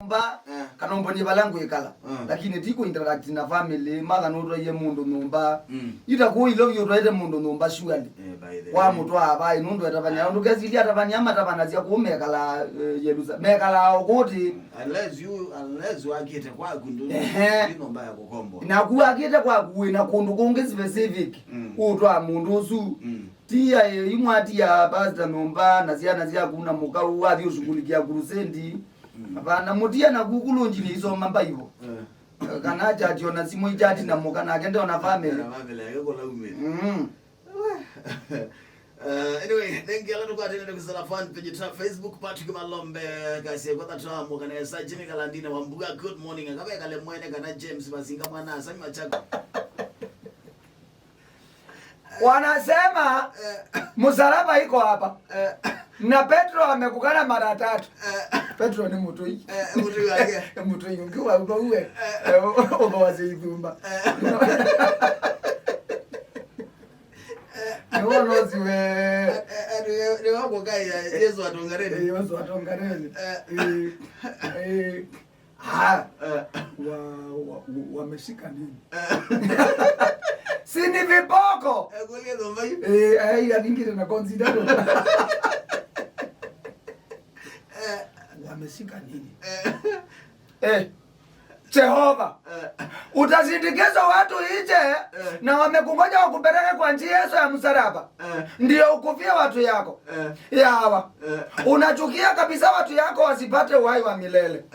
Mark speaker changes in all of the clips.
Speaker 1: numba kanombo ni balangu ikala lakini tiko interact na family mother no ye mundu numba ita ku ilo yo rete mundu numba surely wa mutu aba inundu atabanya ndo kazili atabanya matabana zia kumekala yeluza mekala ukuthi
Speaker 2: unless you akite kwa kundu inomba ya kukombo
Speaker 1: na ku akite kwa kuina kundu kunge specific utwa mundu su tia imwati ya basta nomba nazia kuna Muka wathi ushughulikia kurusendi abana mutia na kukulunjini iso mamba hivyo kana jajiona simu ijati na Muka na kende ona family
Speaker 2: yako la ume anyway thank you a lot kwa tena kusala fan page ya Facebook Patrick Malombe kasi kwa tata Muka na sa jini kalandina wambuga good morning akabe kale mwene kana James Basinga mwana sami machako
Speaker 1: wanasema msalaba iko hapa na Petro amekukana mara 3 Petro ni mutui
Speaker 2: mutui wake
Speaker 1: mutui ungiwa uwe obawazeidumba no ziwe
Speaker 2: ni wako kai Yesu wa Tongareni
Speaker 1: wameshika nini sini vipoko adingire na consider wameshika nini Jehova utasindikiza watu nje na wamekungoja wakupeleke kwa njia Yesu ya msalaba ndio ukufia watu yako yawa unachukia kabisa watu yako wasipate uhai wa milele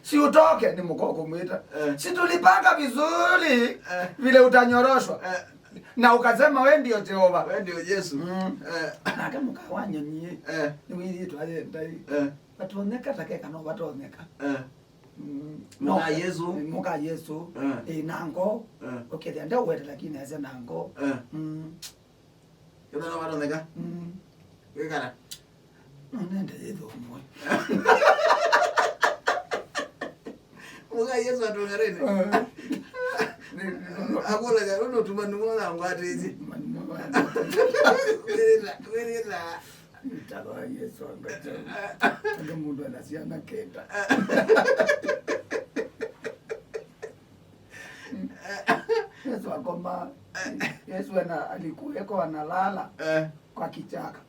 Speaker 1: si utoke ni mkoko mwita si tulipanga vizuri vile utanyoroshwa na ukasema wewe ndio Jehova
Speaker 2: wewe ndio Yesu
Speaker 1: na kama mkawanya nyie ni wili tu ale ndai watoneka takeka no watoneka Muka Yesu nango okay ndio wewe lakini ase nango
Speaker 2: Yona na watu nega wekara
Speaker 1: nende hizo mwe
Speaker 2: Muka Yesu Tongareni akola ga rono tumanu mwana ngwate hizi wela
Speaker 1: Nitawa Yesu angaje ndio mundu anasiana kenda Yesu akoma Yesu alikuweko analala kwa kichaka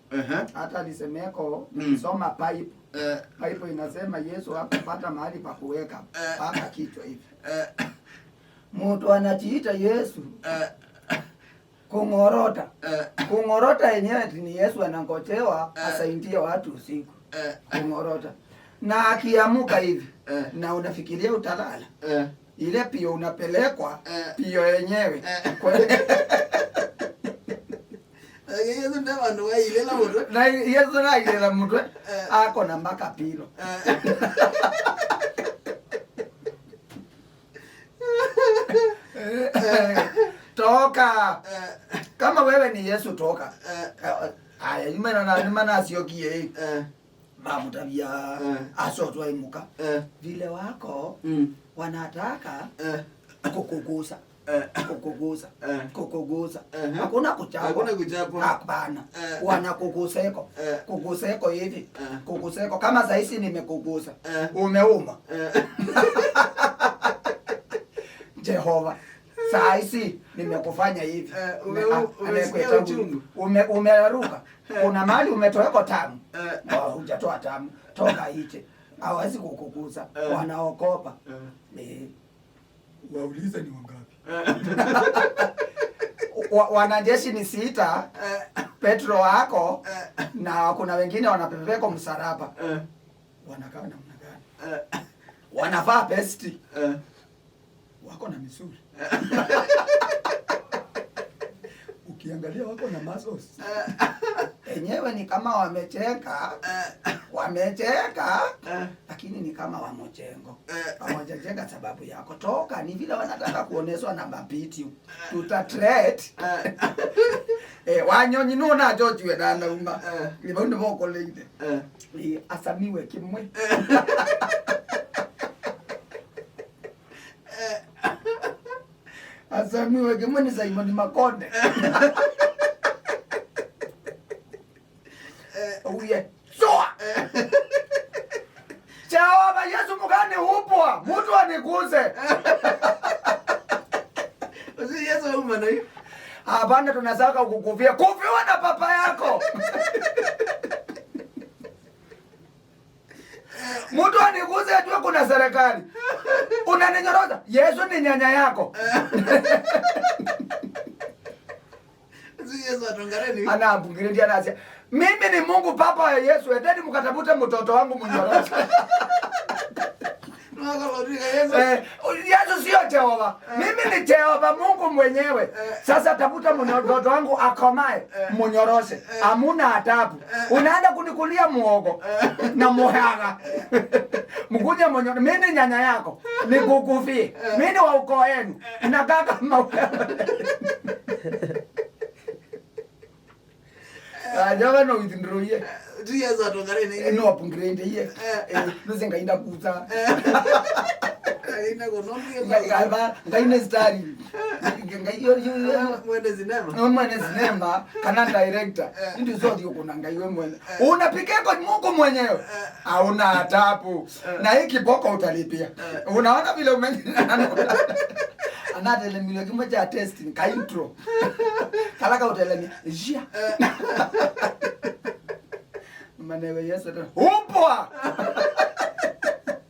Speaker 1: hata alisemeko nisoma pipe pipe inasema Yesu hakupata mahali pa kuweka paka kichwa hivi mtu anajiita Yesu kungorota yenyewe ni Yesu anangojewa asaidie watu usiku kungorota na akiamuka hivi na unafikiria utalala ile pio unapelekwa pio yenyewe
Speaker 2: Yesu ndaba ndo ile la mtu
Speaker 1: na Yesu na ile la mtu ako na mpaka pilo toka kama wewe ni Yesu toka haya imana asiokie mamutabia asotwa imuka vile wako wanataka kukugusa hakuna kuchapa hapana kuguseko hivi kuguseko kama saisi nimekugusa umeuma Jehova saisi nimekufanya hivi umeruka kuna mali umetoeko tamu hujatoa tamu toka nje hawezi kukugusa wanaokopa waulize ni wangapi wanajeshi ni 6 Petro wako na kuna wengine wanapepeko msalaba wanakaa namna gani wanavaa vesti wako na misuli ukiangalia wako na muscles enyewe ni kama wamecheka lakini ni kama wamojengo hawajajenga sababu yako toka ni vile wanataka kuoneswa na mabiti tutatreat wanyonyi nuna jojwe na nauma libonde boko leide asamiwe kimwe asamiwe kimwe ni Simon Makonde uye soa Jehova Yesu mugani aniguze.
Speaker 2: Usi Yesu umana hiyo.
Speaker 1: Hapana, tunasaka kukufia. Kufiwa na papa yako. Mtu aniguze ajue kuna serikali. Unaninyoroza. Yesu ni nyanya yako.
Speaker 2: Yesu Tongareni.
Speaker 1: Anaambungiridi anasia. Mimi ni Mungu papa wa Yesu. Endeni mkatafute mtoto wangu mnyoroza. Yesu sio Jehova. Mimi ni Jehova Mungu mwenyewe. Sasa tafuta mtoto wangu akomae mnyoroshe. Hamuna adabu. Unaenda kunikulia muogo na muhaga. Mkuja mnyoroshe. Mimi nyanya yako. Nikukufie. Mimi wa ukoo wenu. Nakaa kama Ajaga no itindroye.
Speaker 2: Tu Yesu Tongareni.
Speaker 1: No apungirende ye. Nusenga inda kuza.
Speaker 2: Ina gonombi.
Speaker 1: Ngaine stari. Ngaiyo
Speaker 2: Mwende sinema.
Speaker 1: Mwende sinema kana director. Ndio zote yuko na ngaiwe mwene. Unapikia kwa Mungu mwenyewe. Hauna adabu. Na hiki boko utalipia. Unaona vile anatele milio kimwe cha testing ka intro. Kalaka uteleni. Jia. Manewe Yesu. Upwa.